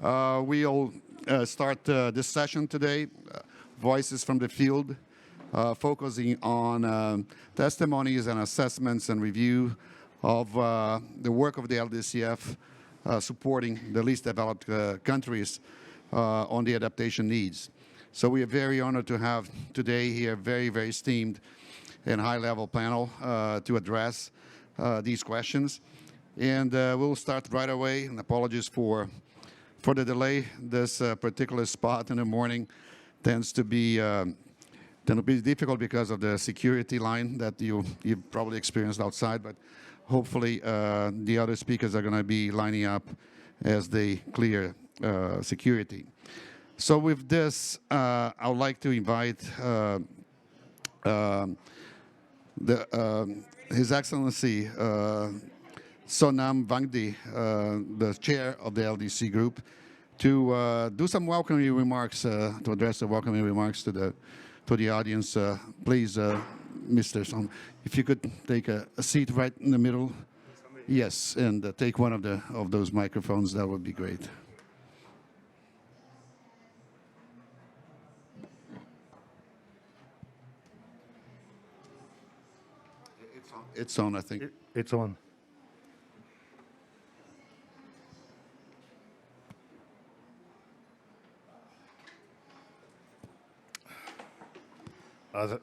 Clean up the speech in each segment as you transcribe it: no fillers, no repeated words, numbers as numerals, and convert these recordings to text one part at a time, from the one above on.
We'll start this session today, Voices from the Field, focusing on testimonies and assessments and review of the work of the LDCF supporting the least developed countries on the adaptation needs. So we are very honored to have today here very, very esteemed and high-level panel to address these questions. And we'll start right away, and apologies for the delay. This particular spot in the morning tends to be difficult because of the security line that you've probably experienced outside, but hopefully the other speakers are going to be lining up as they clear security. So with this, I would like to invite His Excellency Sonam Wangdi, the chair of the LDC group, to do some welcoming remarks, to address the welcoming remarks to the audience. Please, Mr. Son, if you could take a seat right in the middle. Yes, and take one of those microphones, that would be great. It's on, I think. It's on.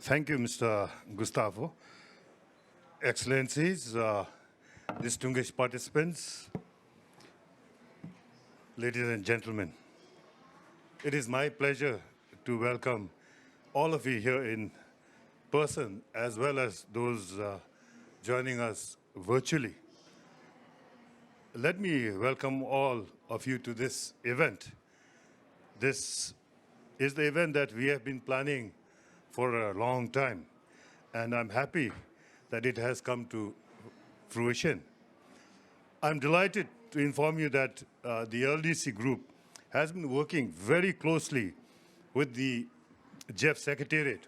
Thank you, Mr. Gustavo. Excellencies, distinguished participants, ladies and gentlemen, it is my pleasure to welcome all of you here in person as well as those joining us virtually. Let me welcome all of you to this event. This is the event that we have been planning for a long time, and I'm happy that it has come to fruition. I'm delighted to inform you that the LDC group has been working very closely with the GEF Secretariat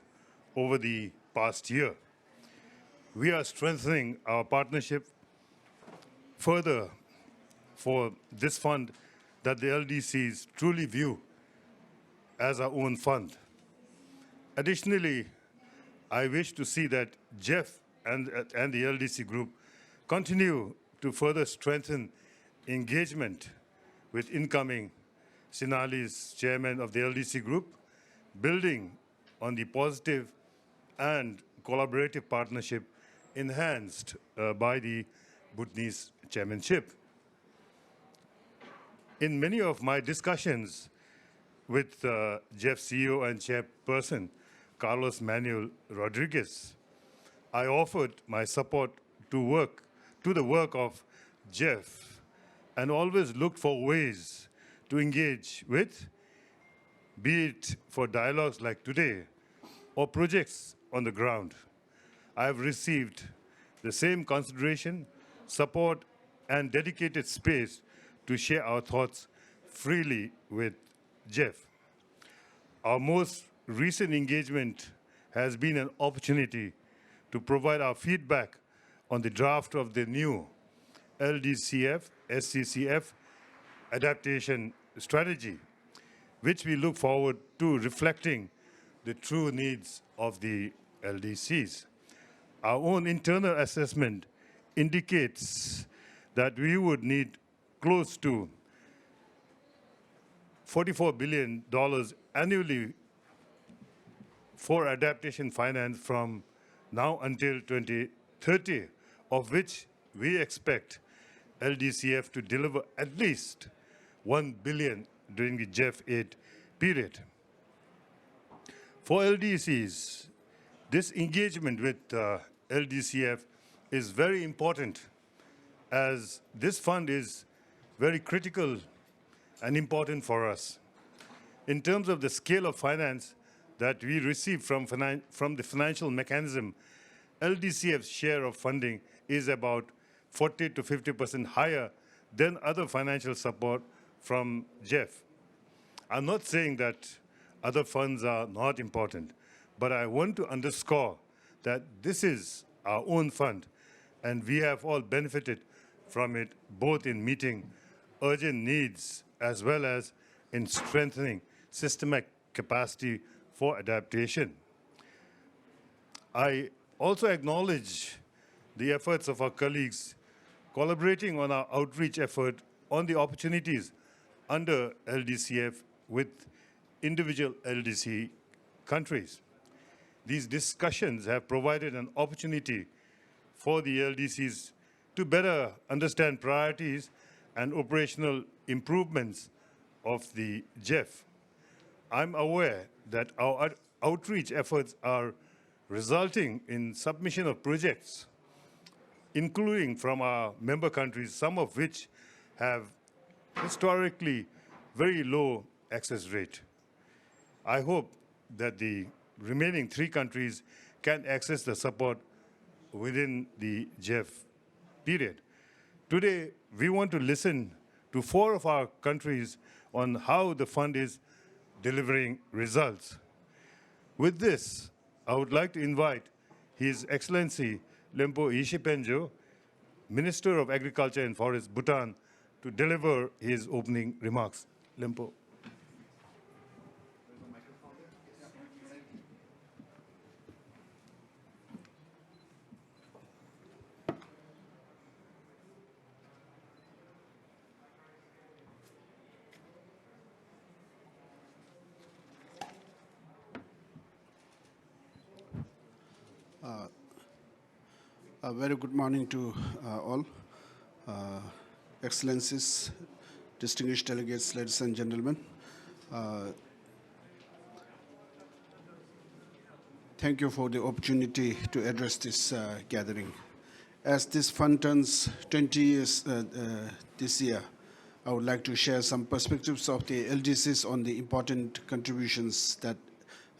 over the past year. We are strengthening our partnership further for this fund that the LDCs truly view as our own fund. Additionally, I wish to see that GEF and the LDC group continue to further strengthen engagement with incoming Sinhalese chairman of the LDC group, building on the positive and collaborative partnership enhanced by the Bhutanese chairmanship. In many of my discussions with GEF CEO and chairperson Carlos Manuel Rodriguez, I offered my support to the work of GEF and always looked for ways to engage with, be it for dialogues like today or projects on the ground. I have received the same consideration, support, and dedicated space to share our thoughts freely with GEF. Our most recent engagement has been an opportunity to provide our feedback on the draft of the new LDCF, SCCF adaptation strategy, which we look forward to reflecting the true needs of the LDCs. Our own internal assessment indicates that we would need close to $44 billion annually for adaptation finance from now until 2030, of which we expect LDCF to deliver at least $1 billion during the GEF aid period. For LDCs, this engagement with LDCF is very important, as this fund is very critical and important for us. In terms of the scale of finance that we receive from the financial mechanism, LDCF's share of funding is about 40 to 50% higher than other financial support from GEF. I'm not saying that other funds are not important, but I want to underscore that this is our own fund, and we have all benefited from it, both in meeting urgent needs as well as in strengthening systemic capacity for adaptation. I also acknowledge the efforts of our colleagues collaborating on our outreach effort on the opportunities under LDCF with individual LDC countries. These discussions have provided an opportunity for the LDCs to better understand priorities and operational improvements of the GEF. I'm aware that our outreach efforts are resulting in submission of projects, including from our member countries, some of which have historically very low access rate. I hope that the remaining 3 countries can access the support within the GEF period. Today, we want to listen to 4 of our countries on how the fund is delivering results. With this, I would like to invite His Excellency Lempo Ishipenjo, Minister of Agriculture and Forest, Bhutan, to deliver his opening remarks. Lempo. A very good morning to all. Excellencies, distinguished delegates, ladies and gentlemen. Thank you for the opportunity to address this gathering. As this fund turns 20 years this year, I would like to share some perspectives of the LDCs on the important contributions that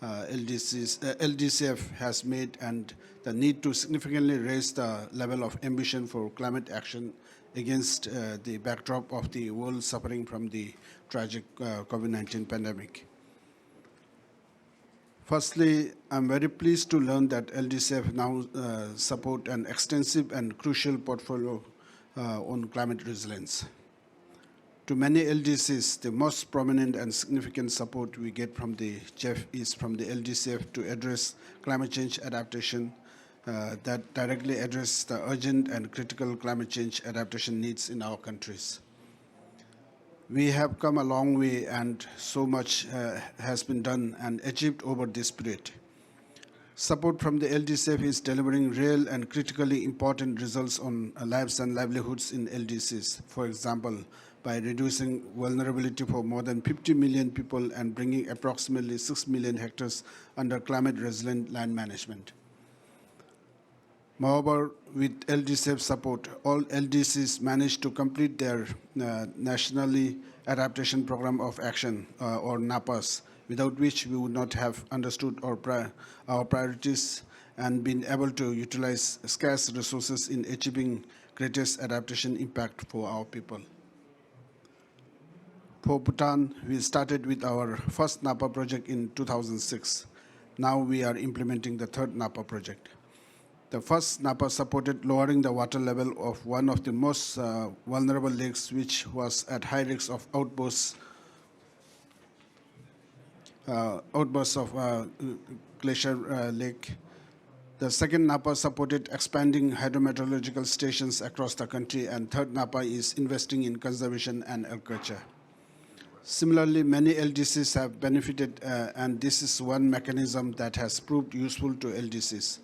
LDCF has made and the need to significantly raise the level of ambition for climate action against the backdrop of the world suffering from the tragic COVID-19 pandemic. Firstly, I'm very pleased to learn that LDCF now support an extensive and crucial portfolio on climate resilience. To many LDCs, the most prominent and significant support we get from the GEF is from the LDCF to address climate change adaptation that directly address the urgent and critical climate change adaptation needs in our countries. We have come a long way and so much has been done and achieved over this period. Support from the LDCF is delivering real and critically important results on lives and livelihoods in LDCs. For example, by reducing vulnerability for more than 50 million people and bringing approximately 6 million hectares under climate-resilient land management. Moreover, with LDCF support, all LDCs managed to complete their Nationally Adaptation Program of Action, or NAPAs, without which we would not have understood our priorities and been able to utilize scarce resources in achieving greatest adaptation impact for our people. For Bhutan, we started with our first NAPA project in 2006. Now we are implementing the 3rd NAPA project. The first NAPA supported lowering the water level of one of the most vulnerable lakes, which was at high risk of outbursts of Glacier Lake. The 2nd NAPA supported expanding hydrometeorological stations across the country, and 3rd NAPA is investing in conservation and agriculture. Similarly, many LDCs have benefited, and this is one mechanism that has proved useful to LDCs.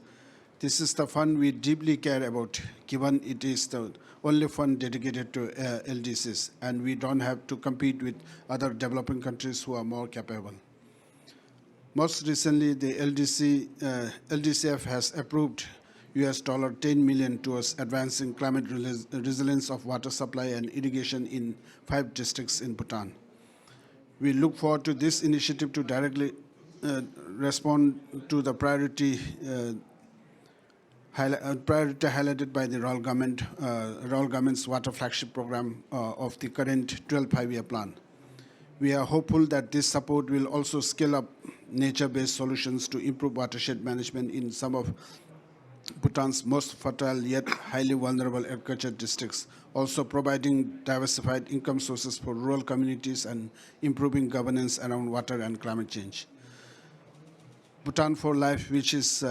This is the fund we deeply care about, given it is the only fund dedicated to LDCs, and we don't have to compete with other developing countries who are more capable. Most recently, the LDCF has approved $10 million towards advancing climate resilience of water supply and irrigation in 5 districts in Bhutan. We look forward to this initiative to directly respond to the priority highlighted by the Royal Government's Water Flagship Program of the current 12th five-year plan. We are hopeful that this support will also scale up nature-based solutions to improve watershed management in some of Bhutan's most fertile yet highly vulnerable agriculture districts, also providing diversified income sources for rural communities and improving governance around water and climate change. Bhutan for Life, which is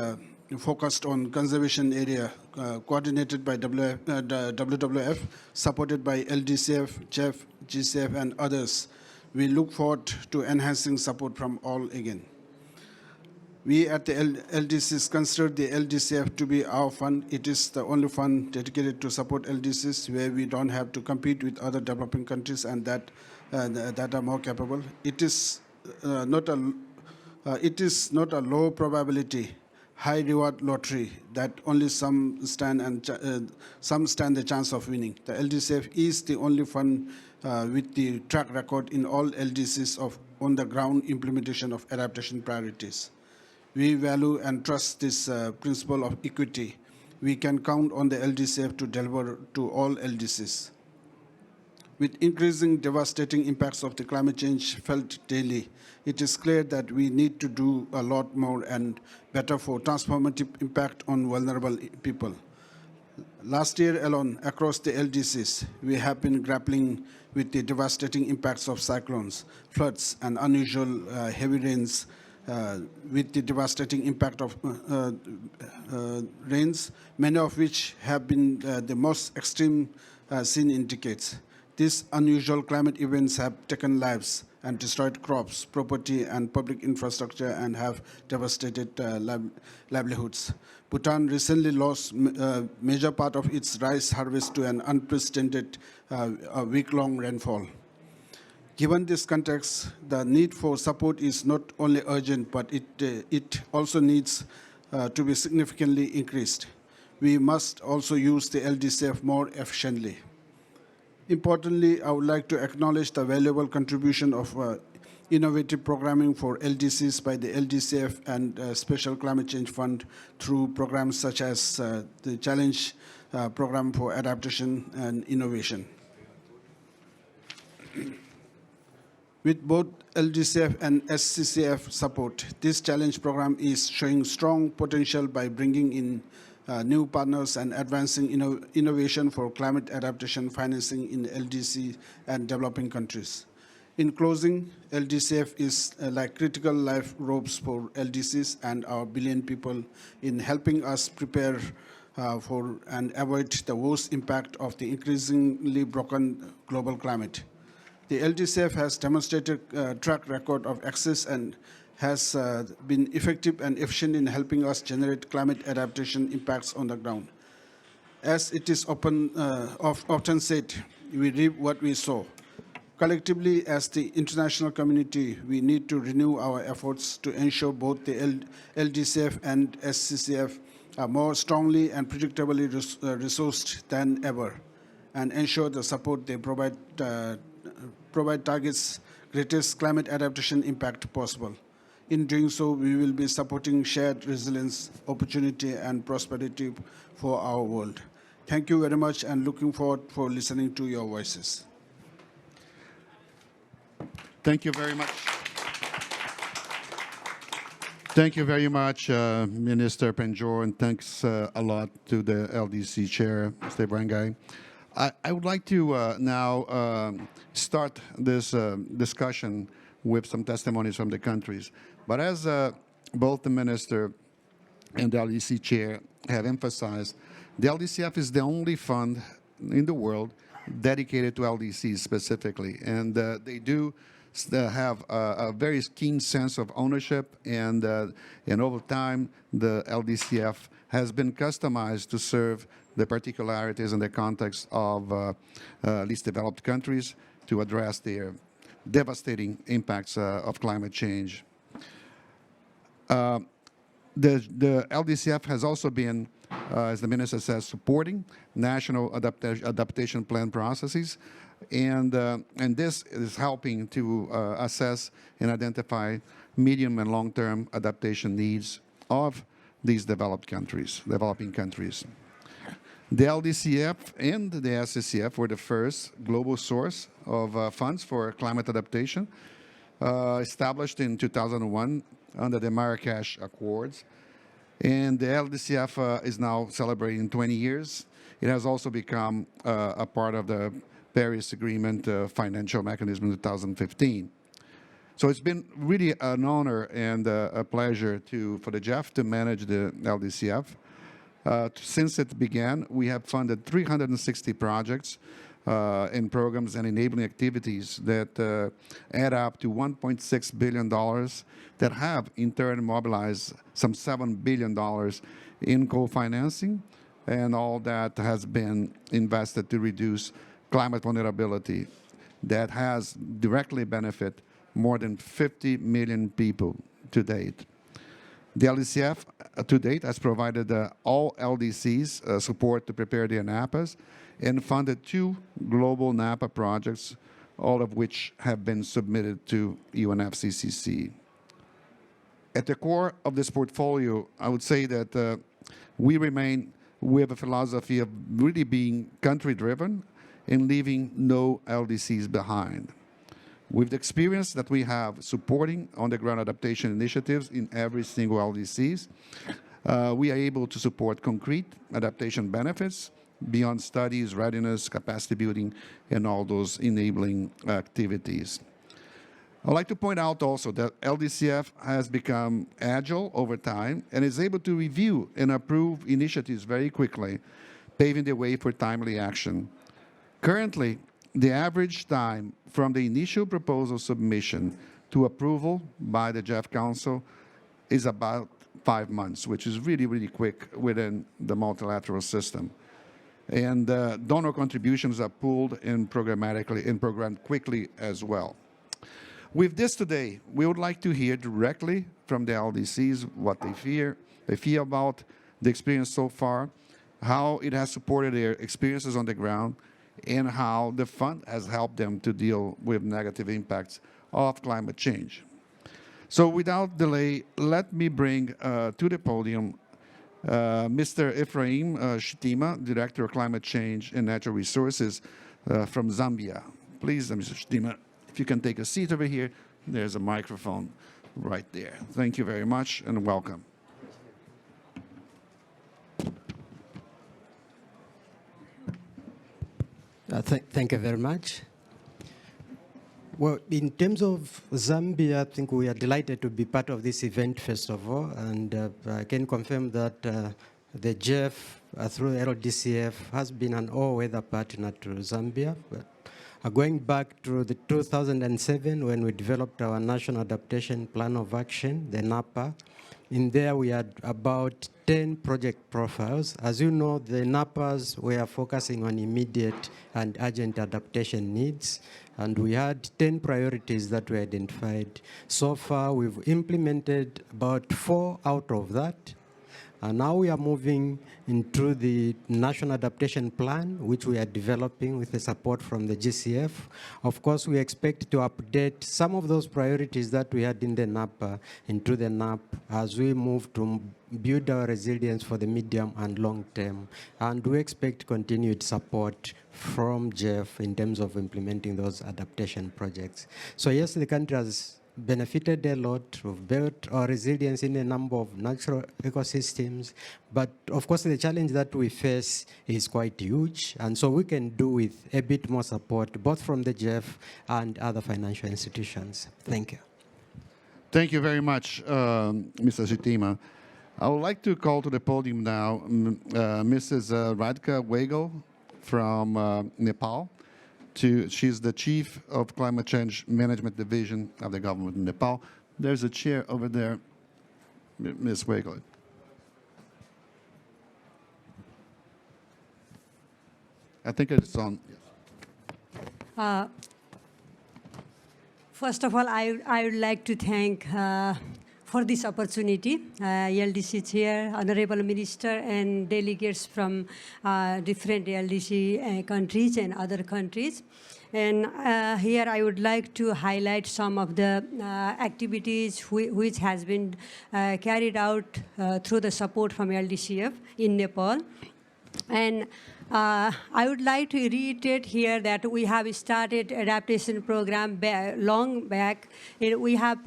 focused on conservation area, coordinated by WWF, supported by LDCF, GEF, GCF, and others. We look forward to enhancing support from all again. We at the LDCs consider the LDCF to be our fund. It is the only fund dedicated to support LDCs where we don't have to compete with other developing countries and that are more capable. It is not a low probability, high reward lottery that only some stand the chance of winning. The LDCF is the only fund with the track record in all LDCs of on-the-ground implementation of adaptation priorities. We value and trust this principle of equity. We can count on the LDCF to deliver to all LDCs. With increasing devastating impacts of the climate change felt daily, it is clear that we need to do a lot more and better for transformative impact on vulnerable people. Last year alone, across the LDCs, we have been grappling with the devastating impacts of cyclones, floods, and unusual heavy rains, with the devastating impact of rains, many of which have been the most extreme seen in decades. These unusual climate events have taken lives and destroyed crops, property, and public infrastructure and have devastated livelihoods. Bhutan recently lost a major part of its rice harvest to an unprecedented week-long rainfall. Given this context, the need for support is not only urgent, but it also needs to be significantly increased. We must also use the LDCF more efficiently. Importantly, I would like to acknowledge the valuable contribution of innovative programming for LDCs by the LDCF and Special Climate Change Fund through programs such as the Challenge Program for Adaptation and Innovation. With both LDCF and SCCF support, this challenge program is showing strong potential by bringing in new partners and advancing innovation for climate adaptation financing in LDC and developing countries. In closing, LDCF is like critical life ropes for LDCs and our billion people in helping us prepare for and avoid the worst impact of the increasingly broken global climate. The LDCF has demonstrated a track record of access and has been effective and efficient in helping us generate climate adaptation impacts on the ground. As it is often said, we reap what we sow. Collectively, as the international community, we need to renew our efforts to ensure both the LDCF and SCCF are more strongly and predictably resourced than ever, and ensure the support they provide targets greatest climate adaptation impact possible. In doing so, we will be supporting shared resilience, opportunity, and prosperity for our world. Thank you very much, and looking forward for listening to your voices. Thank you very much. Thank you very much, Minister Penjor, and thanks a lot to the LDC Chair, Mr. Brangai. I would like to now start this discussion with some testimonies from the countries. But as both the Minister and the LDC Chair have emphasized, the LDCF is the only fund in the world dedicated to LDCs specifically. And they do have a very keen sense of ownership, and over time, the LDCF has been customized to serve the particularities and the context of least developed countries to address their devastating impacts of climate change. The LDCF has also been, as the Minister says, supporting national adaptation plan processes, and this is helping to assess and identify medium and long-term adaptation needs of these developing countries. The LDCF and the SCCF were the first global source of funds for climate adaptation, established in 2001 under the Marrakesh Accords. And the LDCF is now celebrating 20 years. It has also become a part of the Paris Agreement financial mechanism in 2015. So it's been really an honor and a pleasure for the GEF to manage the LDCF. Since it began, we have funded 360 projects and programs and enabling activities that add up to $1.6 billion that have in turn mobilized some $7 billion in co-financing, and all that has been invested to reduce climate vulnerability that has directly benefited more than 50 million people to date. The LDCF to date has provided all LDCs support to prepare their NAPAs and funded 2 global NAPA projects, all of which have been submitted to UNFCCC. At the core of this portfolio, I would say that we have a philosophy of really being country-driven and leaving no LDCs behind. With the experience that we have supporting on-the-ground adaptation initiatives in every single LDCs, we are able to support concrete adaptation benefits beyond studies, readiness, capacity building, and all those enabling activities. I'd like to point out also that LDCF has become agile over time and is able to review and approve initiatives very quickly, paving the way for timely action. Currently, the average time from the initial proposal submission to approval by the GEF Council is about 5 months, which is really, really quick within the multilateral system. And donor contributions are pooled and programmed quickly as well. With this today, we would like to hear directly from the LDCs what they feel about the experience so far, how it has supported their experiences on the ground, and how the fund has helped them to deal with negative impacts of climate change. So without delay, let me bring to the podium Mr. Ephraim Shettima, Director of Climate Change and Natural Resources from Zambia. Please, Mr. Shettima, if you can take a seat over here, there's a microphone right there. Thank you very much and welcome. Thank you very much. Well, in terms of Zambia, I think we are delighted to be part of this event, first of all, and I can confirm that the GEF, through LDCF, has been an all-weather partner to Zambia. But going back to the 2007, when we developed our National Adaptation Plan of Action, the NAPA, in there we had about 10 project profiles. As you know, the NAPAs were focusing on immediate and urgent adaptation needs, and we had 10 priorities that we identified. So far, we've implemented about 4 out of that. And now we are moving into the National Adaptation Plan, which we are developing with the support from the GCF. Of course, we expect to update some of those priorities that we had in the NAPA into the NAP as we move to build our resilience for the medium and long term. And we expect continued support from GEF in terms of implementing those adaptation projects. So yes, the country has benefited a lot. We've built our resilience in a number of natural ecosystems, but of course the challenge that we face is quite huge, and so we can do with a bit more support, both from the GEF and other financial institutions. Thank you. Thank you very much, Mr. Shettima. I would like to call to the podium now Mrs. Radhika Wegel from Nepal. She's the Chief of Climate Change Management Division of the government in Nepal. There's a chair over there, Ms. Wegel. I think it's on. First of all, I would like to thank for this opportunity, LDC Chair, Honorable Minister, and delegates from different LDC countries and other countries. And here I would like to highlight some of the activities which has been carried out through the support from LDCF in Nepal. And I would like to reiterate here that we have started adaptation program long back. We have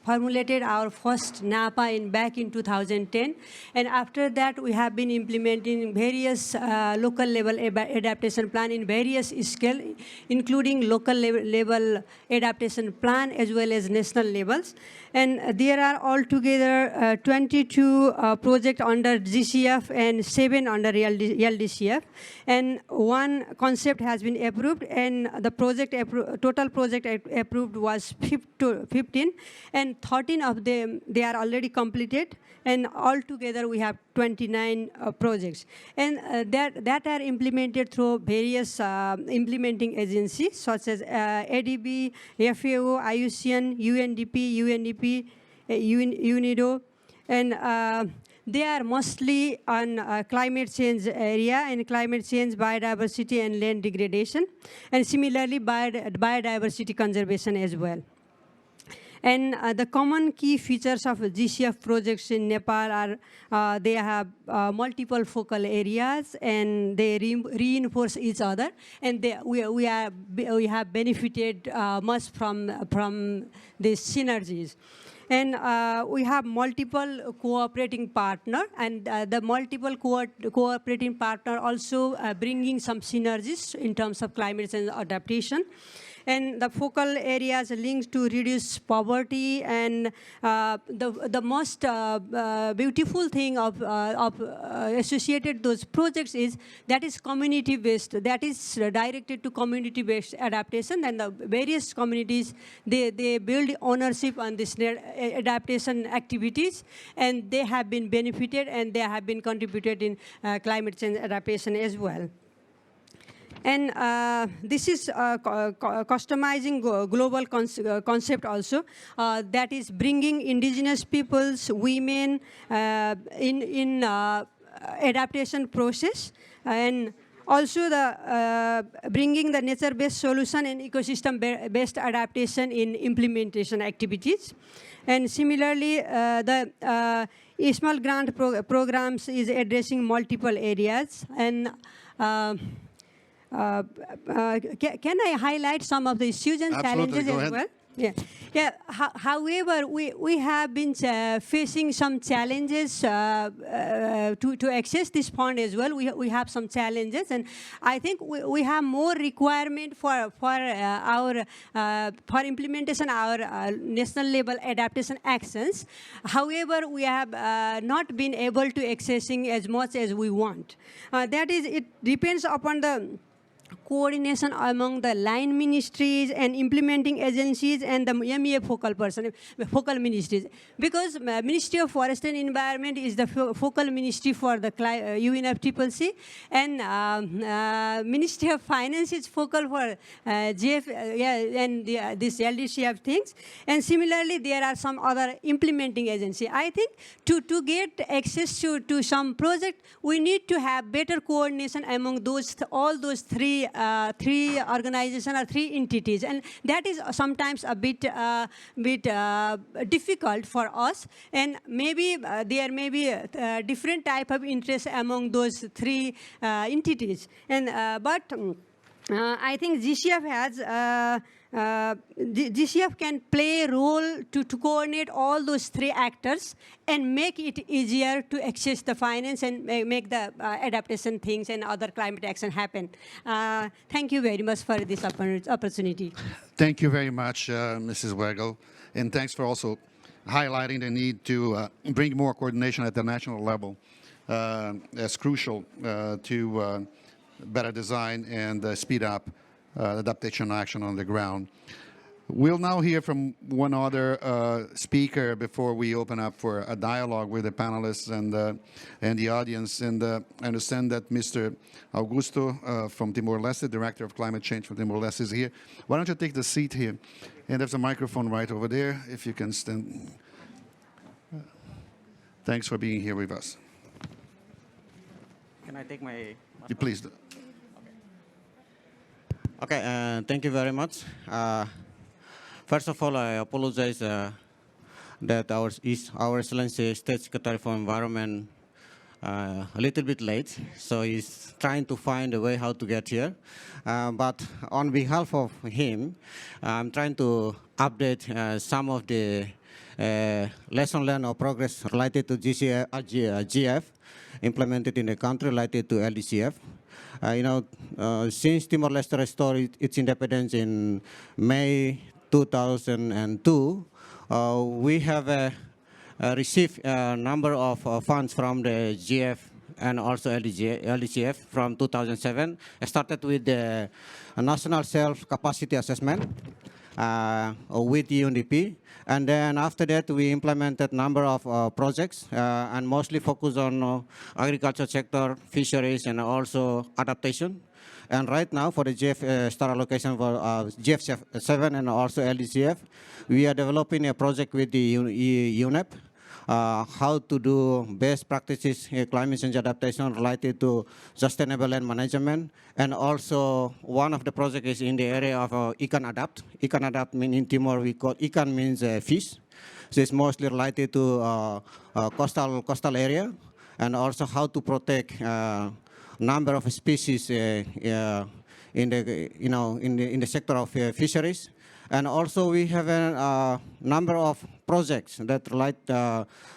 formulated our first NAPA back in 2010. And after that, we have been implementing various local level adaptation plan in various scale, including local level adaptation plan as well as national levels. And there are altogether 22 projects under GCF and 7 under LDCF. And one concept has been approved, and the total project approved was 15, and 13 of them, they are already completed. And altogether, we have 29 projects. And that are implemented through various implementing agencies, such as ADB, FAO, IUCN, UNDP, UNIDO. And they are mostly on climate change area and climate change, biodiversity, and land degradation. And similarly, biodiversity conservation as well. And the common key features of GCF projects in Nepal are they have multiple focal areas, and they reinforce each other, and we have benefited much from these synergies. And we have multiple cooperating partner, and the multiple cooperating partner also bringing some synergies in terms of climate change adaptation. And the focal areas linked to reduce poverty, and the most beautiful thing of associated those projects is that is community-based, that is directed to community-based adaptation, and the various communities, they build ownership on this adaptation activities, and they have been benefited, and they have been contributed in climate change adaptation as well. And this is customizing global concept also, that is bringing indigenous peoples, women in adaptation process, and also the bringing the nature-based solution and ecosystem-based adaptation in implementation activities. And similarly, the small grant programs is addressing multiple areas. And can I highlight some of the issues and Absolutely, challenges as well? Yeah. However, we have been facing some challenges to access this fund as well. We have some challenges, and I think we have more requirement for implementation our national level adaptation actions. However, we have not been able to accessing as much as we want. That is, it depends upon the coordination among the line ministries and implementing agencies and the MEA focal ministries. Because Ministry of Forest and Environment is the focal ministry for the UNFCCC, and Ministry of Finance is focal for GEF and this LDCF things. And similarly, there are some other implementing agency. I think to get access to some project, we need to have better coordination among all those three organizations or three entities, and that is sometimes a bit difficult for us. And maybe there may be a different type of interest among those three entities. And but I think GCF has. GCF can play a role to coordinate all those three actors and make it easier to access the finance and make the adaptation things and other climate action happen. Thank you very much for this opportunity. Thank you very much, Mrs. Weigel, and thanks for also highlighting the need to bring more coordination at the national level as crucial to better design and speed up adaptation action on the ground. We'll now hear from one other speaker before we open up for a dialogue with the panelists and the audience. And I understand that Mr. Augusto from Timor-Leste, Director of Climate Change from Timor-Leste, is here. Why don't you take the seat here? And there's a microphone right over there, if you can stand. Thanks for being here with us. Can I take my... Please do. Okay, thank you very much. First of all, I apologize that our Excellency State Secretary for Environment a little bit late, so he's trying to find a way how to get here. But on behalf of him, I'm trying to update some of the lesson learned or progress related to GEF implemented in the country related to LDCF. Since Timor-Leste restored its independence in May 2002, we have received a number of funds from the GEF and also LDCF from 2007. I started with the National Self-Capacity Assessment with UNDP. And then after that, we implemented a number of projects and mostly focused on agriculture sector, fisheries, and also adaptation. And right now, for the GEF star allocation for GEF-7 and also LDCF, we are developing a project with the UNEP, how to do best practices climate change adaptation related to sustainable land management. And also, one of the projects is in the area of Ikan Adapt. Ikan Adapt means in Timor, we call Ikan means fish. So it's mostly related to coastal area, and also how to protect number of species in the sector of fisheries. And also we have a number of projects that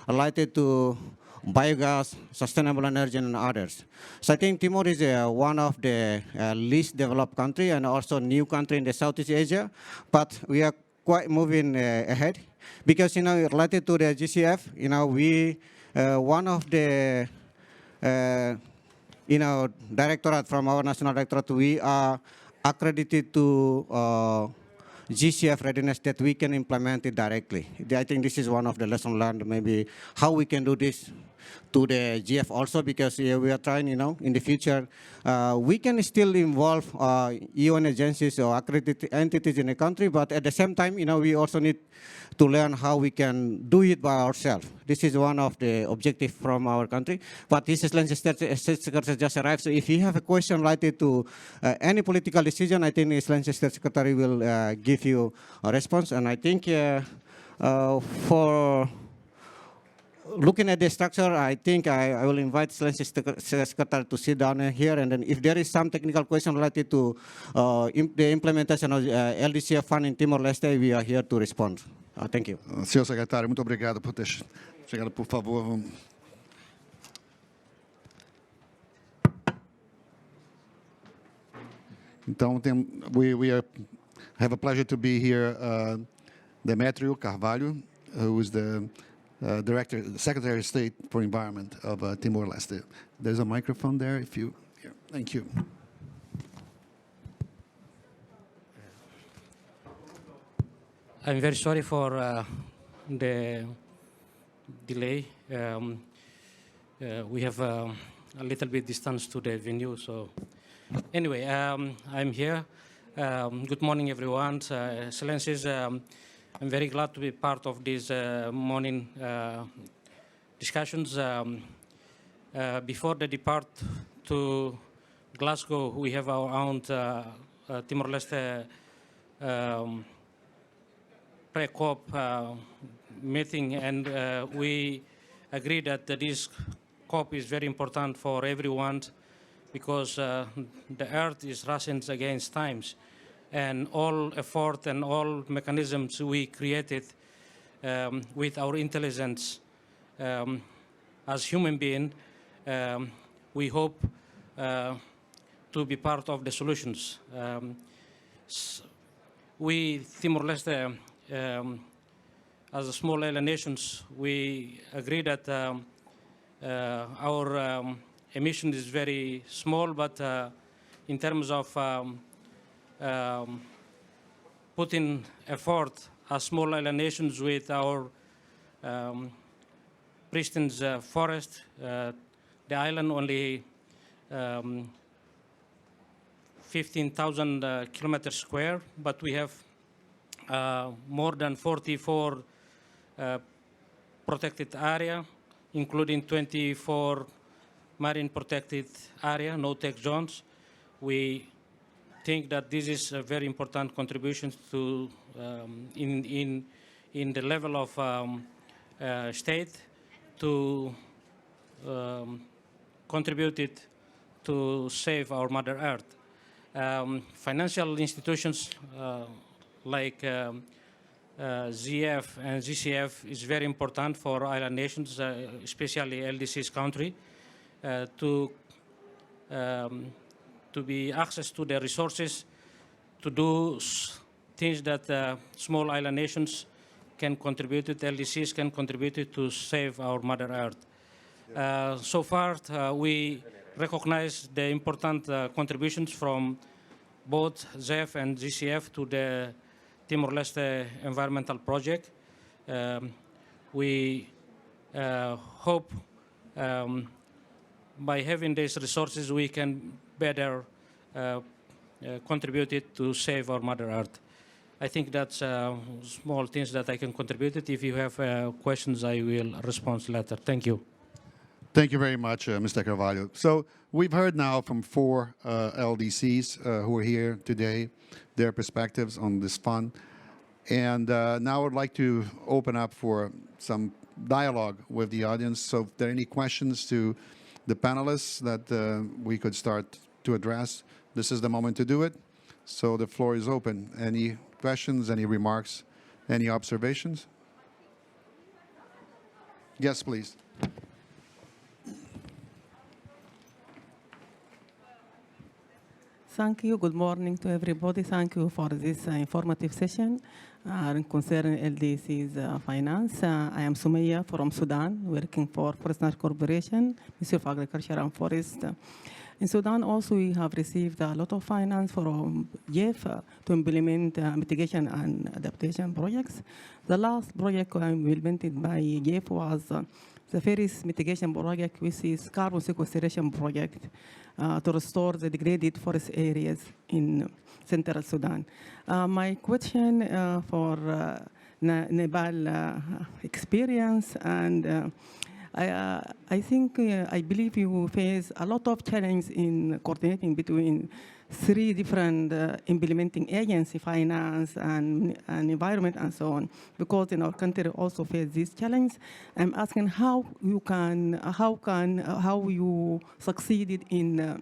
related to biogas, sustainable energy, and others. So I think Timor is one of the least developed country and also new country in the Southeast Asia, but we are quite moving ahead because related to the GCF, we one of the directorate from our national directorate, we are accredited to GCF readiness that we can implement it directly. I think this is one of the lessons learned, maybe how we can do this to the GF also, because we are trying, in the future, we can still involve UN agencies or accredited entities in the country, but at the same time, we also need to learn how we can do it by ourselves. This is one of the objectives from our country. But this is Secretary just arrived, so if you have a question related to any political decision, I think State Secretary will give you a response. And I think for looking at the structure, I think I will invite Secretary to sit down here, and then if there is some technical question related to the implementation of LDCF fund in Timor-Leste, we are here to respond. Thank you. Senhor Secretário, muito obrigado por ter chegado. Por favor, vamos. Então, we have a pleasure to be here, Demetrio Carvalho, who is the Secretary of State for Environment of Timor-Leste. There's a microphone there, if you. Yeah, thank you. I'm very sorry for the delay. We have a little bit distance to the venue, so anyway, I'm here. Good morning, everyone. Excellencies, I'm very glad to be part of these morning discussions. Before the depart to Glasgow, we have our own Timor-Leste pre-COP meeting, and we agree that this COP is very important for everyone because the Earth is rushing against times, and all effort and all mechanisms we created with our intelligence as human beings, we hope to be part of the solutions. We, Timor-Leste, as a small island nations, we agree that our emission is very small, but in terms of putting effort as small island nations with our pristine forest, the island only 15,000 kilometers square, but we have more than 44 protected area, including 24 marine protected area, no-take zones. We think that this is a very important contribution to in the level of state to contribute it to save our Mother Earth. Financial institutions like GEF and GCF is very important for island nations, especially LDCs country, to be access to the resources to do things that small island nations can contribute to, LDCs can contribute to save our Mother Earth. So far, we recognize the important contributions from both GEF and GCF to the Timor-Leste environmental project. We hope by having these resources we can better contribute it to save our Mother Earth. I think that's small things that I can contribute it. If you have questions, I will respond later. Thank you. Thank you very much, Mr. Carvalho. So we've heard now from 4 LDCs who are here today, their perspectives on this fund. And now I would like to open up for some dialogue with the audience. So if there are any questions to the panelists that we could start to address, this is the moment to do it. So the floor is open. Any questions, any remarks, any observations? Yes, please. Thank you. Good morning to everybody. Thank you for this informative session concerning LDC's finance. I am Sumaya from Sudan, working for Forest National Corporation, Ministry of Agriculture and Forest. In Sudan also we have received a lot of finance from GEF to implement mitigation and adaptation projects. The last project implemented by GEF was the first mitigation project, which is carbon sequestration project to restore the degraded forest areas in central Sudan. My question for Nepal experience, and I think, I believe you face a lot of challenge in coordinating between 3 different implementing agency, finance and environment and so on, because in our country also face this challenge. I'm asking how you succeeded in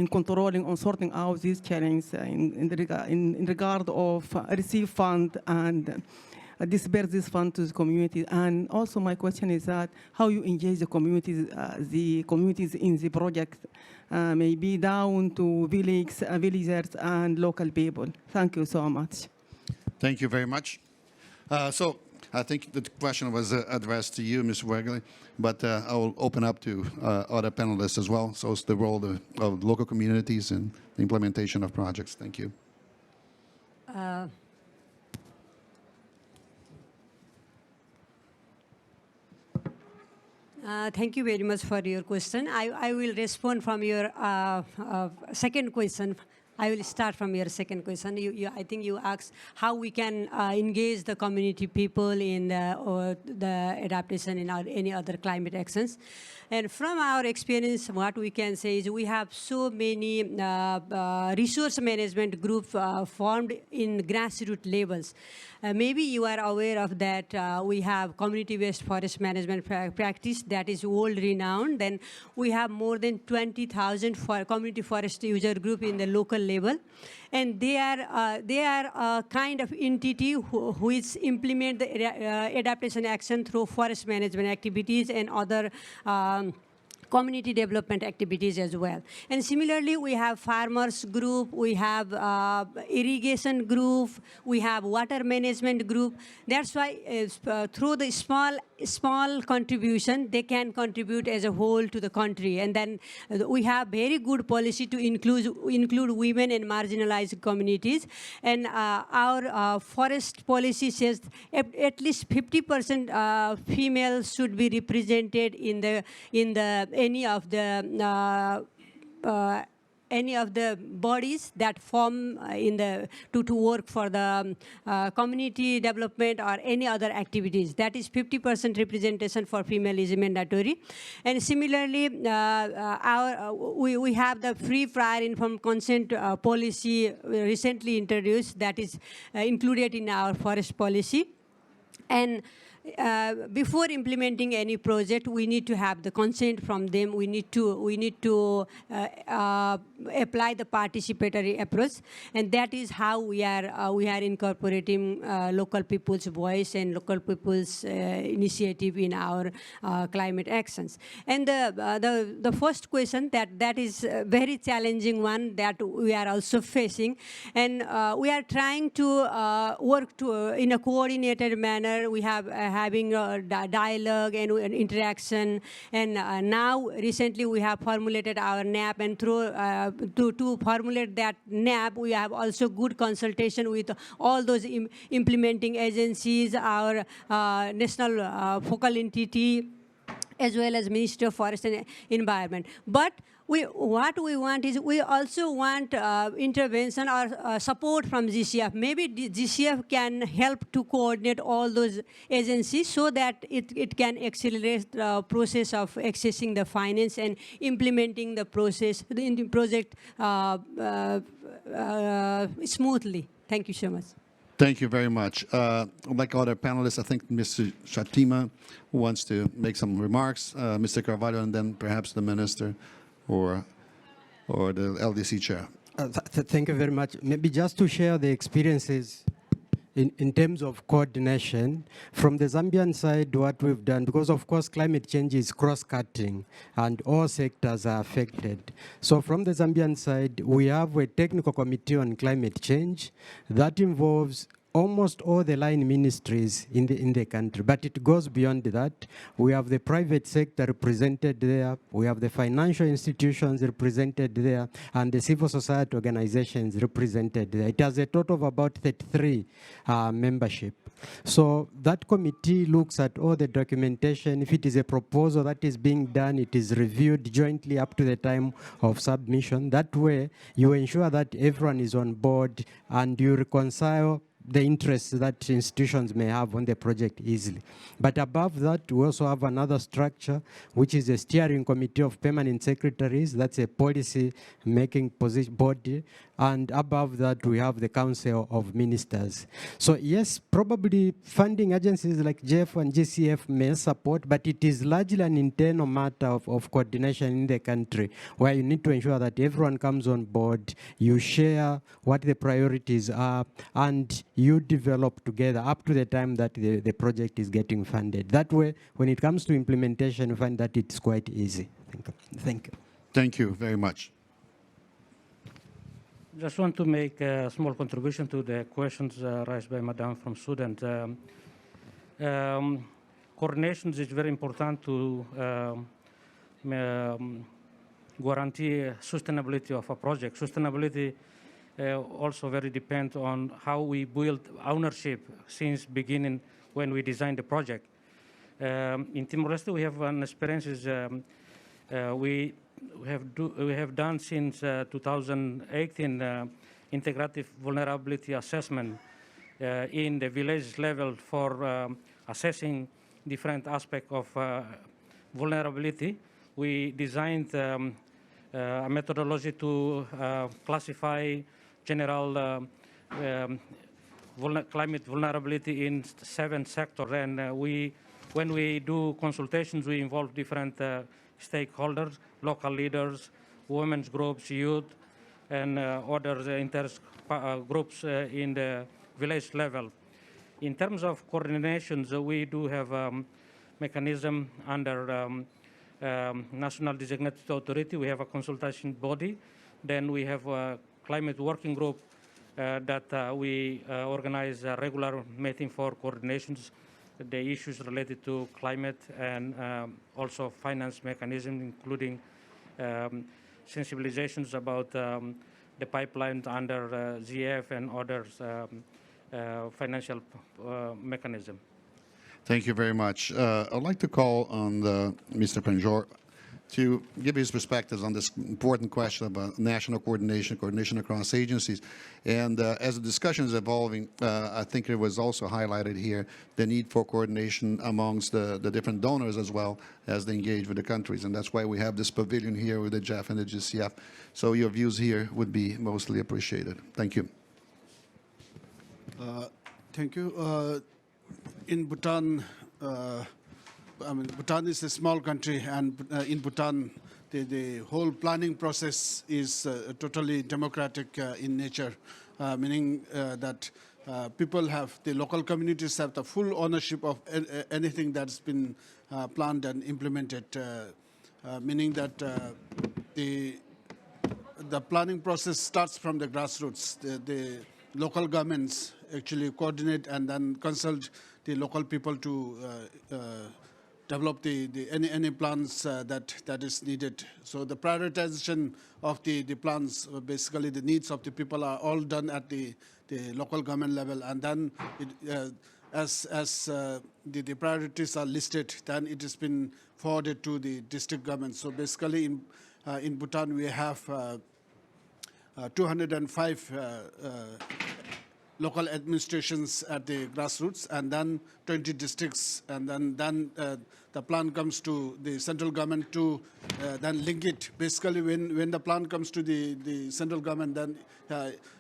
controlling or sorting out these challenges in regard of receive fund and disperse this fund to the community. And also my question is that how you engage the communities in the project, maybe down to villagers and local people. Thank you so much. Thank you very much. So I think the question was addressed to you, Ms. Wegley, but I will open up to other panelists as well. So it's the role of local communities in the implementation of projects. Thank you. Thank you very much for your question. I will respond from your second question. I will start from your second question. I think you asked how we can engage the community people in the adaptation in any other climate actions. And from our experience, what we can say is we have so many resource management groups formed in grassroots levels. Maybe you are aware of that. We have community-based forest management practice that is world-renowned. Then we have more than 20,000 community forest user group in the local level, and they are a kind of entity which implement the adaptation action through forest management activities and other community development activities as well. And similarly, we have farmers group, we have irrigation group, we have water management group. That's why through the small contribution, they can contribute as a whole to the country. And then we have very good policy to include women and marginalized communities. And our forest policy says at least 50% females should be represented in any of the bodies that form to work for the community development or any other activities. That is 50% representation for female is mandatory. And similarly, we have the free prior informed consent policy recently introduced that is included in our forest policy. And before implementing any project, we need to have the consent from them. We need to apply the participatory approach, and that is how we are incorporating local people's voice and local people's initiative in our climate actions. And the first question that is a very challenging one that we are also facing, and we are trying to work in a coordinated manner. We have having a dialogue and interaction, and now recently we have formulated our NAP, and to formulate that NAP, we have also good consultation with all those implementing agencies, our national focal entity, as well as Ministry of Forest and Environment. But what we want is, we also want intervention or support from GCF. Maybe GCF can help to coordinate all those agencies so that it can accelerate the process of accessing the finance and implementing the process, the project smoothly. Thank you so much. Thank you very much. Like other panelists, I think Mr. Shettima wants to make some remarks, Mr. Carvalho, and then perhaps the minister or the LDC chair. Thank you very much. Maybe just to share the experiences in terms of coordination, from the Zambian side, what we've done, because of course climate change is cross-cutting and all sectors are affected. So from the Zambian side, we have a technical committee on climate change that involves almost all the line ministries in the country, but it goes beyond that. We have the private sector represented there, we have the financial institutions represented there, and the civil society organizations represented there. It has a total of about 33 membership. So that committee looks at all the documentation. If it is a proposal that is being done, it is reviewed jointly up to the time of submission. That way, you ensure that everyone is on board and you reconcile the interests that institutions may have on the project easily. But above that, we also have another structure, which is a steering committee of permanent secretaries. That's a policy-making body. And above that, we have the Council of Ministers. So yes, probably funding agencies like GEF and GCF may support, but it is largely an internal matter of coordination in the country, where you need to ensure that everyone comes on board, you share what the priorities are, and you develop together up to the time that the project is getting funded. That way, when it comes to implementation, you find that it's quite easy. Thank you. Thank you very much. Just want to make a small contribution to the questions raised by Madam from Sudan. Coordination is very important to guarantee sustainability of a project. Sustainability also very depends on how we build ownership since beginning when we design the project. In Timor-Leste, we have an experiences we have done since 2018 integrative vulnerability assessment in the village level for assessing different aspects of vulnerability. We designed a methodology to classify general climate vulnerability in 7 sectors, and when we do consultations, we involve different stakeholders, local leaders, women's groups, youth, and other interest groups in the village level. In terms of coordinations, we do have mechanism under National Designated Authority. We have a consultation body. Then we have a climate working group that we organize a regular meeting for coordinations, the issues related to climate, and also finance mechanism, including sensibilizations about the pipeline under GF and others financial mechanism. Thank you very much. I'd like to call on Mr. Penjor to give his perspectives on this important question about national coordination across agencies. And as the discussion is evolving, I think it was also highlighted here the need for coordination amongst the different donors as well as they engage with the countries. And that's why we have this pavilion here with the GEF and the GCF. So your views here would be mostly appreciated. Thank you. Thank you. In Bhutan, I mean, Bhutan is a small country, and in Bhutan, the whole planning process is totally democratic in nature, meaning that the local communities have the full ownership of anything that's been planned and implemented, meaning that the planning process starts from the grassroots. The local governments actually coordinate and then consult the local people to develop any plans that is needed. So the prioritization of the plans, basically the needs of the people, are all done at the local government level, and then as the priorities are listed, then it has been forwarded to the district government. So basically in Bhutan we have 205 local administrations at the grassroots, and then 20 districts, and then the plan comes to the central government to then link it. Basically, when the plan comes to the central government, then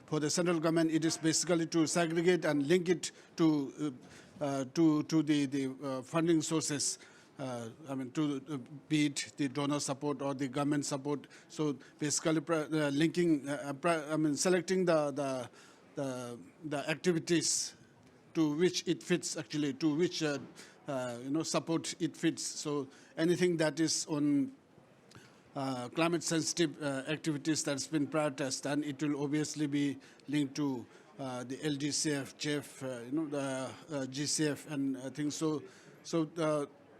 for the central government, it is basically to segregate and link it to the funding sources. I mean, to be it the donor support or the government support. So basically, linking, selecting the activities to which it fits, actually, to which support it fits. So anything that is on climate sensitive activities that's been prioritized, and it will obviously be linked to the LDCF, GEF, the GCF and things. So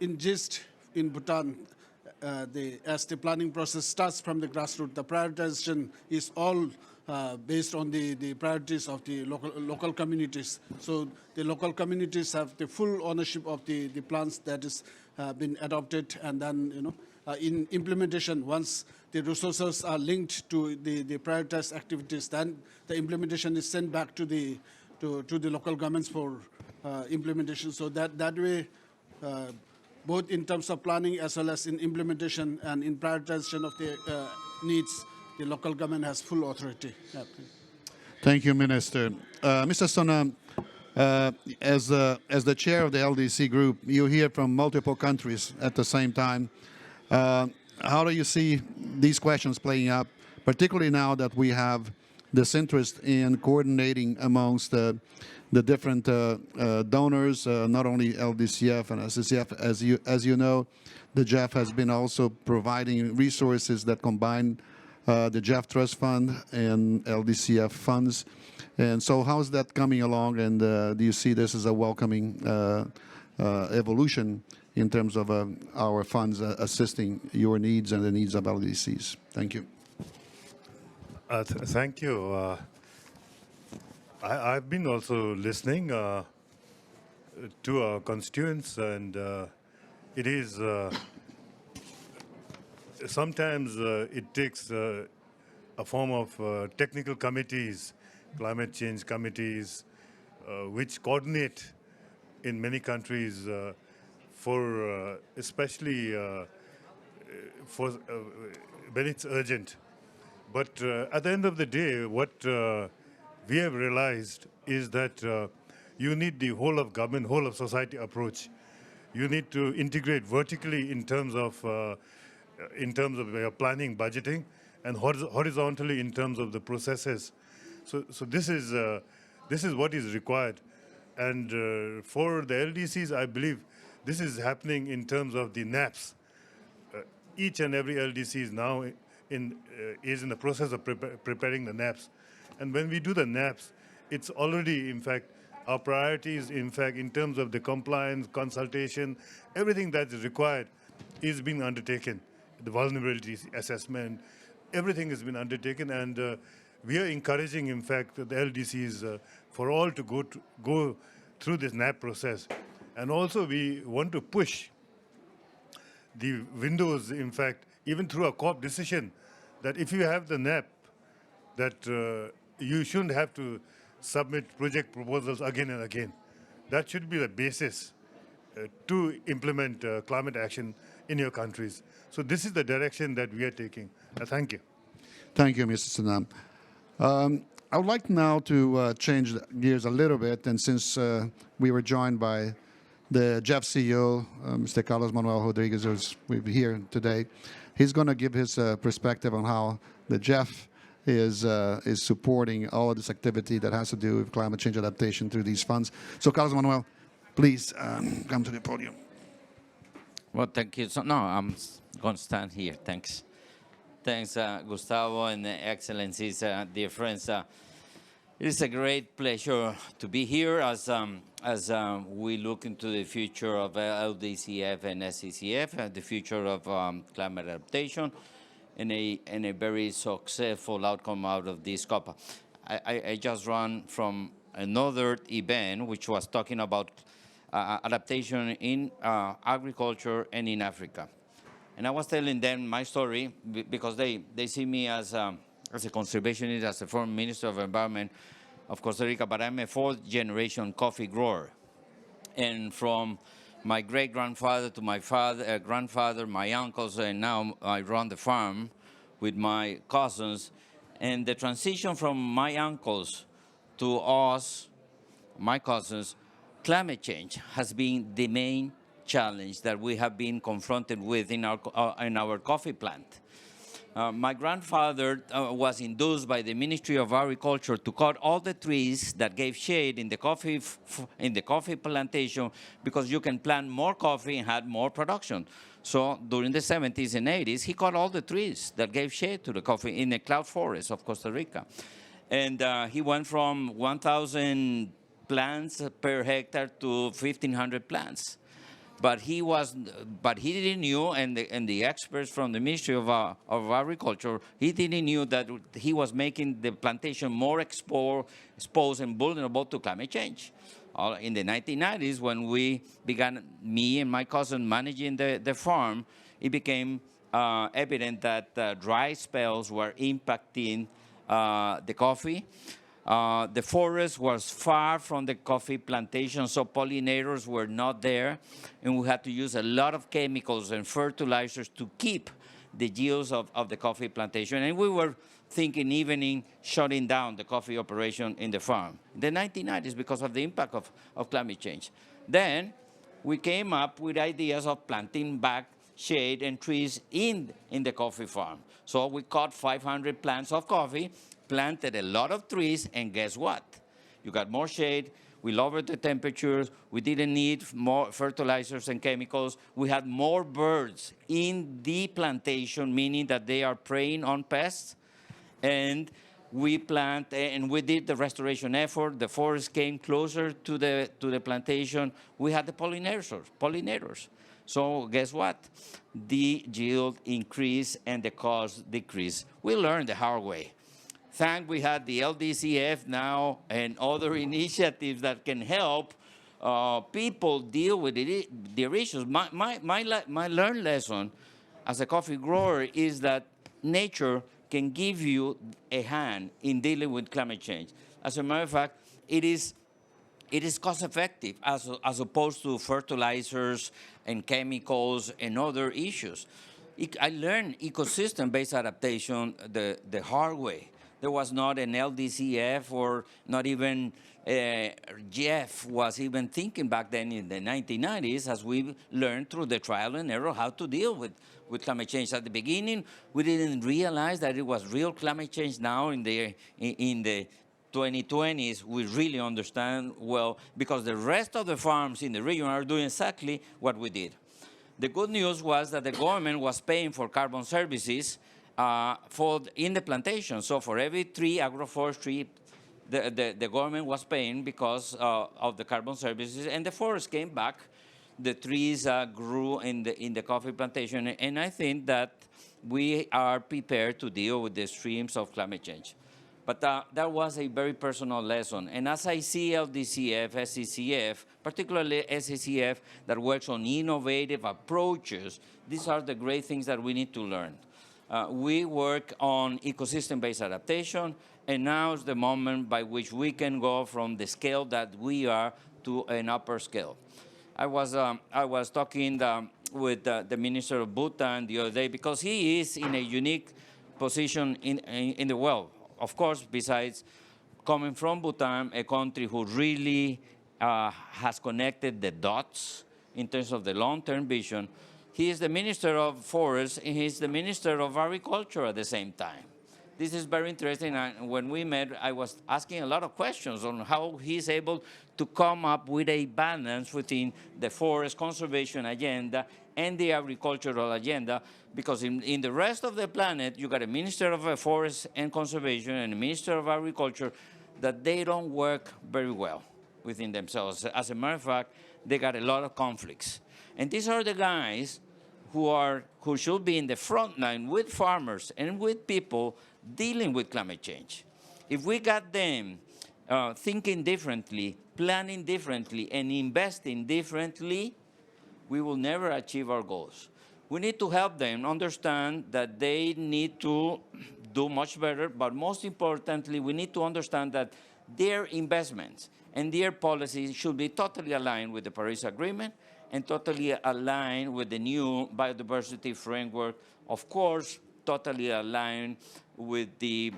in gist, in Bhutan, as the planning process starts from the grassroots, the prioritization is all based on the priorities of the local communities. So the local communities have the full ownership of the plans that has been adopted, and then in implementation, once the resources are linked to the prioritized activities, then the implementation is sent back to the local governments for implementation. So that way, both in terms of planning as well as in implementation and in prioritization of the needs, the local government has full authority. Yeah. Thank you, Minister. Mr. Sona, as the chair of the LDC group, you hear from multiple countries at the same time. How do you see these questions playing out, particularly now that we have this interest in coordinating amongst the different donors, not only LDCF and SCF. As you know, the GEF has been also providing resources that combine the GEF Trust Fund and LDCF funds. And so how's that coming along, and do you see this as a welcoming evolution in terms of our funds assisting your needs and the needs of LDCs? Thank you. Thank you. I've been also listening to our constituents, and it is sometimes it takes a form of technical committees, climate change committees, which coordinate in many countries for especially for when it's urgent. But at the end of the day, what we have realized is that you need the whole of government, whole of society approach. You need to integrate vertically in terms of your planning, budgeting, and horizontally in terms of the processes. So this is what is required. And for the LDCs, I believe this is happening in terms of the NAPs. Each and every LDC is now is in the process of preparing the NAPs. And when we do the NAPs, it's already, in fact, our priorities, in fact, in terms of the compliance, consultation, everything that is required is being undertaken. The vulnerability assessment, everything has been undertaken, and we are encouraging, in fact, the LDCs for all to go through this NAP process. And also we want to push the windows, in fact, even through a COP decision, that if you have the NAP, that you shouldn't have to submit project proposals again and again. That should be the basis to implement climate action in your countries. So this is the direction that we are taking. Thank you. Thank you, Mr. Sanam. I would like now to change gears a little bit, and since we were joined by the GEF CEO, Mr. Carlos Manuel Rodriguez, who's here today. He's going to give his perspective on how the GEF is supporting all of this activity that has to do with climate change adaptation through these funds. So, Carlos Manuel, please come to the podium. Well, thank you. So, no, I'm going to stand here. Thanks. Thanks, Gustavo and Excellencies, dear friends. It is a great pleasure to be here as we look into the future of LDCF and SCCF, the future of climate adaptation, and a very successful outcome out of this COP. I just ran from another event which was talking about adaptation in agriculture and in Africa. And I was telling them my story because they see me as a conservationist, as a former Minister of Environment of Costa Rica, but I'm a fourth-generation coffee grower. And from my great-grandfather to my grandfather, my uncles, and now I run the farm with my cousins. And the transition from my uncles to us, my cousins, climate change has been the main challenge that we have been confronted with in our coffee plant. My grandfather was induced by the Ministry of Agriculture to cut all the trees that gave shade in the coffee plantation because you can plant more coffee and have more production. So during the 70s and 80s, he cut all the trees that gave shade to the coffee in the cloud forest of Costa Rica. And he went from 1,000 plants per hectare to 1,500 plants. But he didn't know, and the experts from the Ministry of Agriculture, he didn't know that he was making the plantation more exposed and vulnerable to climate change. In the 1990s, when we began, me and my cousin managing the farm, it became evident that dry spells were impacting the coffee. The forest was far from the coffee plantation, so pollinators were not there, and we had to use a lot of chemicals and fertilizers to keep the yields of the coffee plantation. And we were thinking even in shutting down the coffee operation in the farm in the 1990s because of the impact of climate change. Then we came up with ideas of planting back shade and trees in the coffee farm. So we cut 500 plants of coffee, planted a lot of trees, and guess what? You got more shade, we lowered the temperatures, we didn't need more fertilizers and chemicals, we had more birds in the plantation, meaning that they are preying on pests, and we did the restoration effort, the forest came closer to the plantation, we had the pollinators. So guess what? The yield increased and the cost decreased. We learned the hard way. We had the LDCF now and other initiatives that can help people deal with their issues. My learned lesson as a coffee grower is that nature can give you a hand in dealing with climate change. As a matter of fact, it is cost effective as opposed to fertilizers and chemicals and other issues. I learned ecosystem-based adaptation the hard way. There was not an LDCF or not even GEF was even thinking back then in the 1990s, as we learned through the trial and error how to deal with climate change. At the beginning, we didn't realize that it was real climate change. Now in the 2020s, we really understand well, because the rest of the farms in the region are doing exactly what we did. The good news was that the government was paying for carbon services in the plantation. So for every tree, agroforestry, the government was paying because of the carbon services, and the forest came back. The trees grew in the coffee plantation, and I think that we are prepared to deal with the streams of climate change. But that was a very personal lesson. And as I see LDCF, SCCF, particularly SCCF, that works on innovative approaches, these are the great things that we need to learn. We work on ecosystem-based adaptation, and now is the moment by which we can go from the scale that we are to an upper scale. I was talking with the Minister of Bhutan the other day, because he is in a unique position in the world. Of course, besides coming from Bhutan, a country who really has connected the dots in terms of the long-term vision. He is the Minister of Forests, and he's the Minister of Agriculture at the same time. This is very interesting. When we met, I was asking a lot of questions on how he's able to come up with a balance within the forest conservation agenda and the agricultural agenda, because in the rest of the planet, you got a Minister of Forest and Conservation and a Minister of Agriculture that they don't work very well within themselves. As a matter of fact, they got a lot of conflicts. And these are the guys who should be in the front line with farmers and with people dealing with climate change. If we got them thinking differently, planning differently, and investing differently, we will never achieve our goals. We need to help them understand that they need to do much better, but most importantly, we need to understand that their investments and their policies should be totally aligned with the Paris Agreement and totally aligned with the new biodiversity framework, of course, totally aligned with the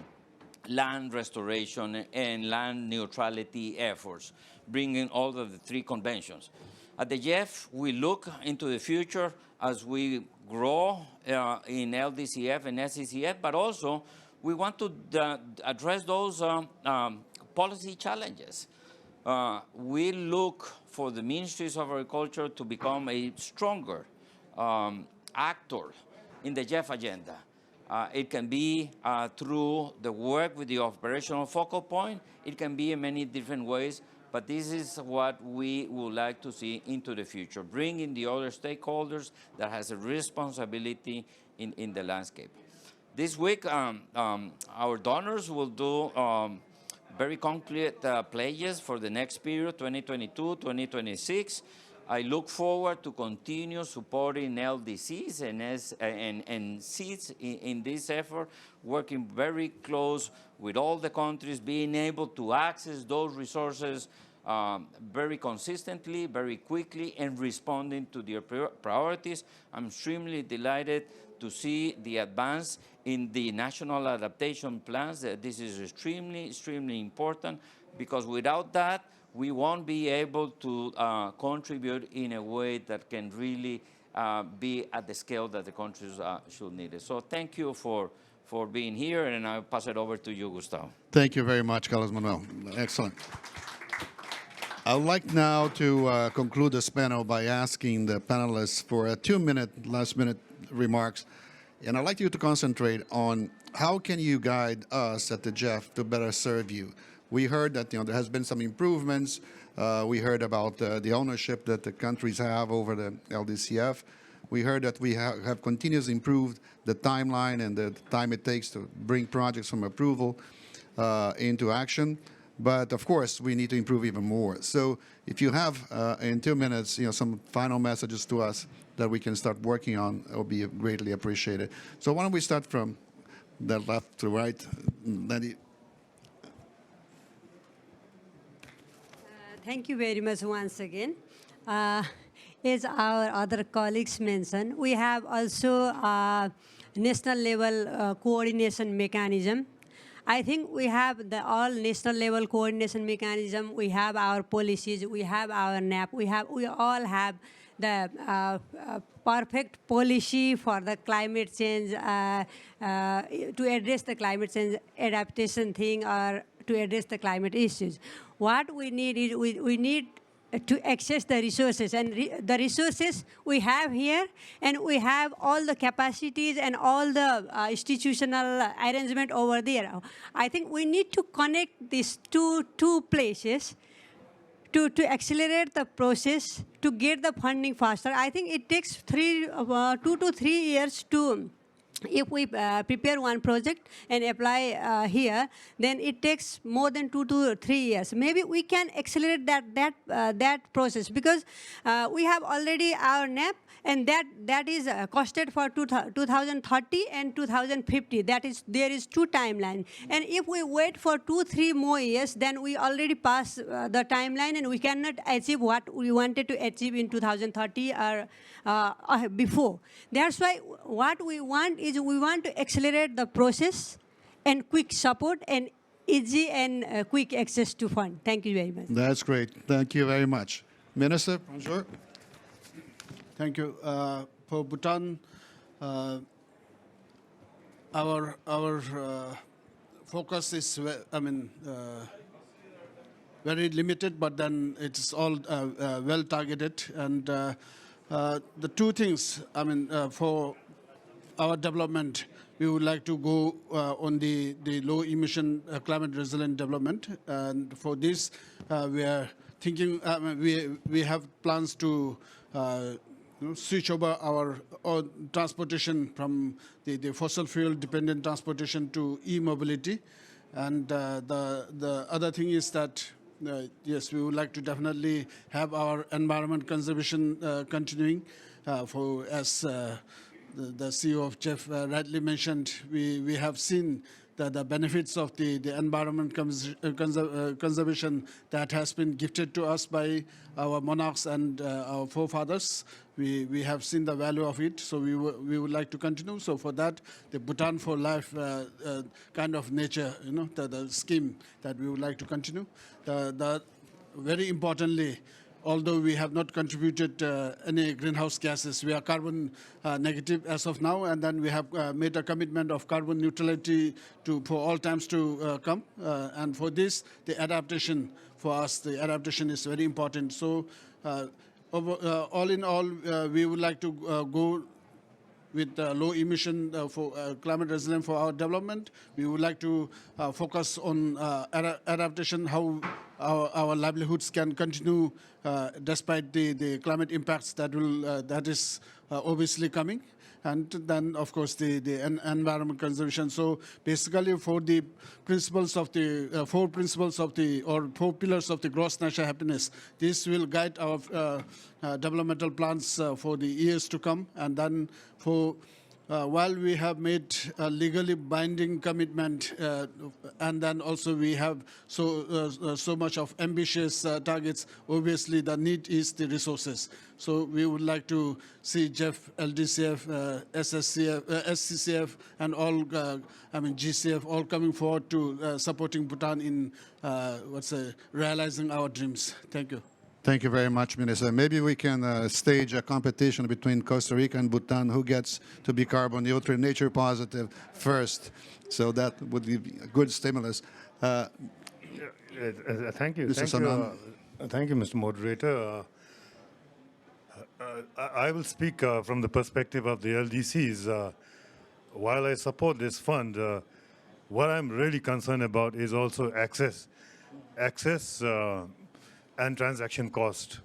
land restoration and land neutrality efforts, bringing all of the three conventions. At the GEF, we look into the future as we grow in LDCF and SCCF, but also we want to address those policy challenges. We look for the ministries of agriculture to become a stronger actor in the GEF agenda. It can be through the work with the operational focal point. It can be in many different ways, but this is what we would like to see into the future, bringing the other stakeholders that has a responsibility in the landscape. This week, our donors will do very concrete pledges for the next period, 2022-2026. I look forward to continue supporting LDCs and Cs in this effort, working very close with all the countries, being able to access those resources very consistently, very quickly, and responding to their priorities. I'm extremely delighted to see the advance in the national adaptation plans. This is extremely important, because without that, we won't be able to contribute in a way that can really be at the scale that the countries should need it. So thank you for being here, and I'll pass it over to you, Gustavo. Thank you very much, Carlos Manuel. Excellent. I would like now to conclude this panel by asking the panelists for a 2-minute, last-minute remarks. And I'd like you to concentrate on how can you guide us at the GEF to better serve you. We heard that there has been some improvements. We heard about the ownership that the countries have over the LDCF. We heard that we have continuously improved the timeline and the time it takes to bring projects from approval into action. But of course, we need to improve even more. So if you have, in 2 minutes, some final messages to us that we can start working on, it will be greatly appreciated. So why don't we start from the left to right? Nandy. Thank you very much once again. As our other colleagues mentioned, we have also a national level coordination mechanism. I think we have the all national level coordination mechanism. We have our policies. We have our NAP. We all have the perfect policy for the climate change to address the climate change adaptation thing, or to address the climate issues. What we need is we need to access the resources, and the resources we have here, and we have all the capacities and all the institutional arrangement over there. I think we need to connect these two places to accelerate the process, to get the funding faster. I think it takes 2 to 3 years to, if we prepare one project and apply here, then it takes more than 2 to 3 years. Maybe we can accelerate that process, because we have already our NAP, and that is costed for 2030 and 2050. There is 2 timelines. And if we wait for 2-3 more years, then we already pass the timeline, and we cannot achieve what we wanted to achieve in 2030 or before. That's why what we want is we want to accelerate the process and quick support, and easy and quick access to fund. Thank you very much. That's great. Thank you very much. Minister, bonjour. Thank you. For Bhutan, our focus is, very limited, but then it's all well targeted. And the two things, for our development, we would like to go on the low emission climate resilient development. And for this, we are thinking, we have plans to switch over our transportation from the fossil fuel dependent transportation to e-mobility. And the other thing is that, yes, we would like to definitely have our environment conservation continuing. For as the CEO of GEF rightly mentioned, we have seen the benefits of the environment conservation that has been gifted to us by our monarchs and our forefathers. We have seen the value of it, so we would like to continue. So for that, the Bhutan for Life kind of nature, the scheme that we would like to continue. Very importantly, although we have not contributed any greenhouse gases, we are carbon negative as of now, and then we have made a commitment of carbon neutrality for all times to come. And for this, the adaptation for us, the adaptation is very important. So all in all, we would like to go with low emission for climate resilient for our development. We would like to focus on adaptation, how our livelihoods can continue despite the climate impacts that is obviously coming. And then, of course, the environment conservation. So basically, for the principles of the four pillars of the gross national happiness, this will guide our developmental plans for the years to come. And then, while we have made a legally binding commitment, and then also we have so much of ambitious targets, obviously the need is the resources. So we would like to see GEF, LDCF, SCCF, and all, GCF, all coming forward to supporting Bhutan in realizing our dreams. Thank you. Thank you very much, Minister. Maybe we can stage a competition between Costa Rica and Bhutan, who gets to be carbon neutral, nature positive first. So that would be a good stimulus. Thank you. Mr. Thank you, Mr. Moderator. I will speak from the perspective of the LDCs. While I support this fund, what I'm really concerned about is also access and transaction cost.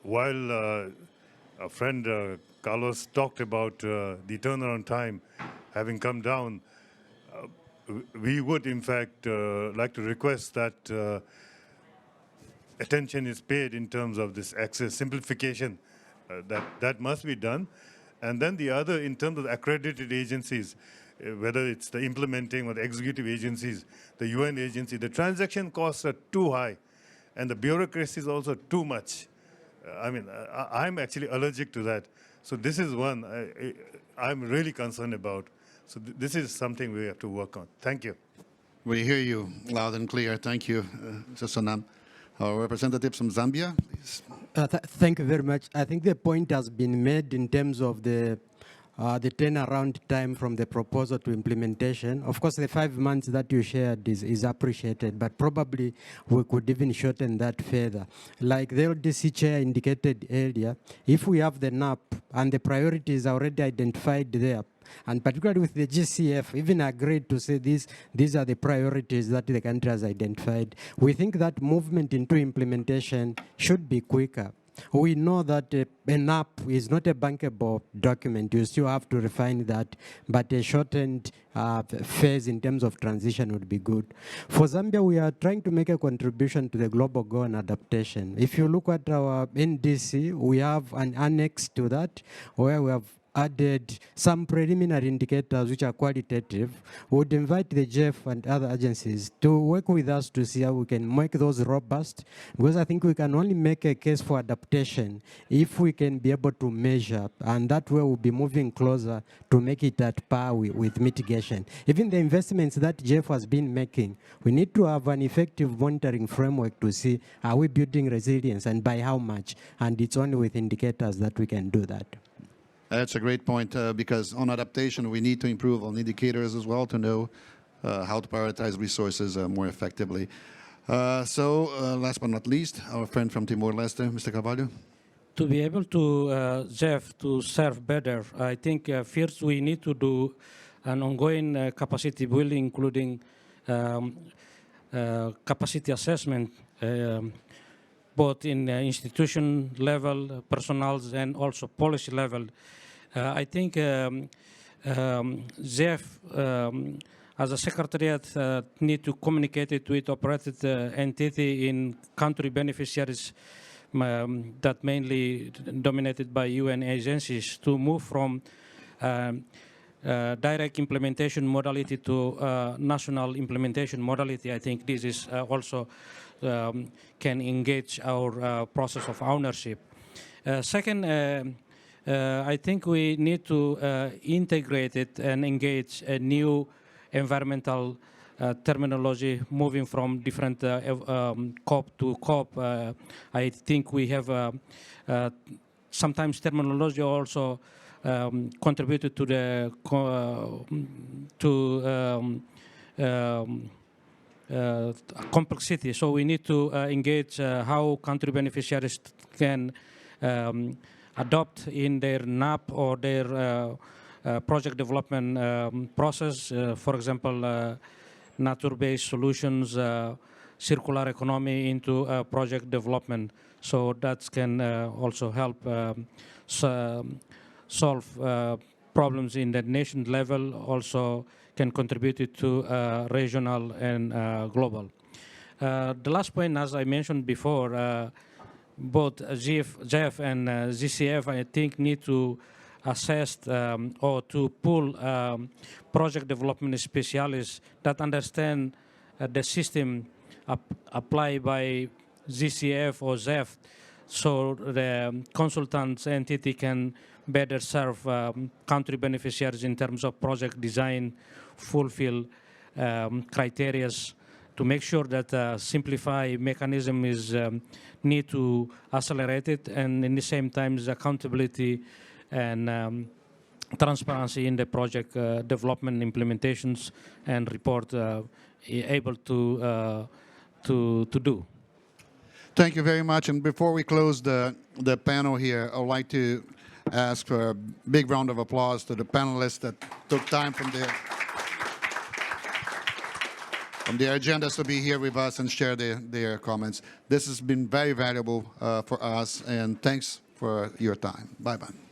While a friend, Carlos, talked about the turnaround time having come down, we would, in fact, like to request that attention is paid in terms of this access simplification. That must be done. And then the other, in terms of the accredited agencies, whether it's the implementing or the executive agencies, the UN agency, the transaction costs are too high. And the bureaucracy is also too much. I'm actually allergic to that. So this is one I'm really concerned about. So this is something we have to work on. Thank you. We hear you loud and clear. Thank you, Mr. Sonam. Our representative from Zambia, please. Thank you very much. I think the point has been made in terms of the turnaround time from the proposal to implementation. Of course, the 5 months that you shared is appreciated, but probably we could even shorten that further. Like the LDC chair indicated earlier, if we have the NAP and the priorities already identified there, and particularly with the GCF, even agreed to say these are the priorities that the country has identified, we think that movement into implementation should be quicker. We know that a NAP is not a bankable document. You still have to refine that, but a shortened phase in terms of transition would be good. For Zambia, we are trying to make a contribution to the global goal on adaptation. If you look at our NDC, we have an annex to that where we have added some preliminary indicators which are qualitative. We would invite the GEF and other agencies to work with us to see how we can make those robust, because I think we can only make a case for adaptation if we can be able to measure, and that way we'll be moving closer to make it at par with mitigation. Even the investments that GEF has been making, we need to have an effective monitoring framework to see, are we building resilience and by how much? And it's only with indicators that we can do that. That's a great point, because on adaptation, we need to improve on indicators as well to know how to prioritize resources more effectively. Last but not least, our friend from Timor-Leste, Mr. Carvalho. To be able to, GEF, to serve better, I think first we need to do an ongoing capacity building, including capacity assessment, both in institution level, personnel, and also policy level. I think GEF, as a secretariat, need to communicate it with operated entity in country beneficiaries that mainly dominated by UN agencies, to move from direct implementation modality to national implementation modality. I think this is also can engage our process of ownership. Second, I think we need to integrate it and engage a new environmental terminology, moving from different COP to COP. I think we have sometimes terminology also contributed to the complexity. So we need to engage how country beneficiaries can adopt in their NAP or their project development process, for example, nature-based solutions, circular economy into project development. So that can also help solve problems in the nation level, also can contribute to regional and global. The last point, as I mentioned before, both GEF and GCF, I think, need to assess or to pull project development specialists that understand the system applied by GCF or GEF, so the consultants entity can better serve country beneficiaries in terms of project design, fulfill criteria to make sure that simplify mechanism is need to accelerate it, and in the same time the accountability and transparency in the project development implementations and report able to do. Thank you very much. And before we close the panel here, I would like to ask for a big round of applause to the panelists that took time from their agendas to be here with us and share their comments. This has been very valuable for us, and thanks for your time. Bye-bye.